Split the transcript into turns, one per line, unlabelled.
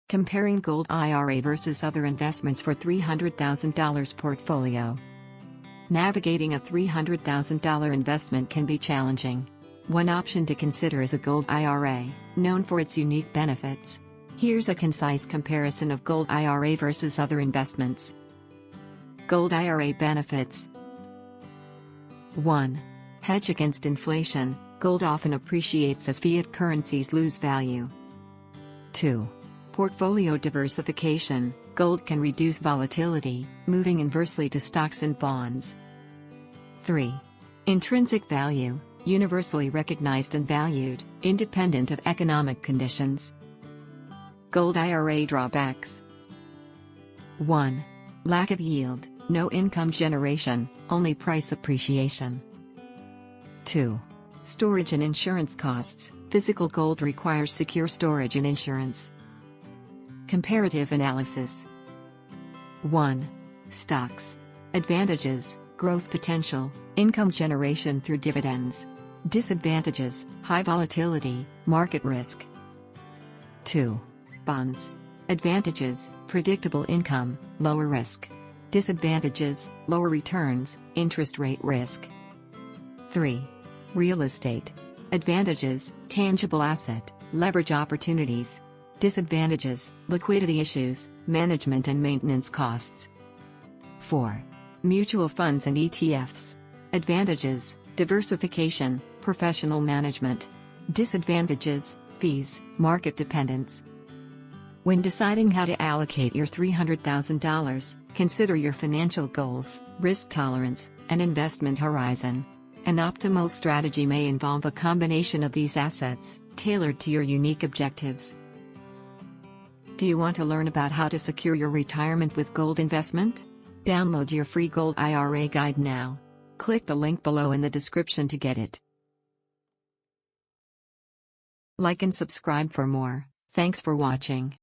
Comparing Gold IRA versus other investments for $300,000 portfolio. Navigating a $300,000 investment can be challenging. One option to consider is a Gold IRA, known for its unique benefits. Here's a concise comparison of Gold IRA versus other investments. Gold IRA benefits. 1. Hedge against inflation. Gold often appreciates as fiat currencies lose value. 2. Portfolio diversification. Gold can reduce volatility, moving inversely to stocks and bonds. 3. Intrinsic value. Universally recognized and valued, independent of economic conditions. Gold IRA drawbacks. 1. Lack of yield, no income generation, only price appreciation. 2. Storage and insurance costs. Physical gold requires secure storage and insurance. Comparative analysis. 1. Stocks. Advantages: growth potential, income generation through dividends. Disadvantages: high volatility, market risk. 2. Bonds. Advantages: predictable income, lower risk. Disadvantages: lower returns, interest rate risk. 3. Real estate. Advantages: tangible asset, leverage opportunities. Disadvantages: liquidity issues, management and maintenance costs. 4. Mutual funds and ETFs. Advantages: diversification, professional management. Disadvantages: fees, market dependence. When deciding how to allocate your $300,000, consider your financial goals, risk tolerance, and investment horizon. An optimal strategy may involve a combination of these assets, tailored to your unique objectives. Do you want to learn about how to secure your retirement with gold investment? Download your free Gold IRA guide now. Click the link below in the description to get it. Like and subscribe for more. Thanks for watching.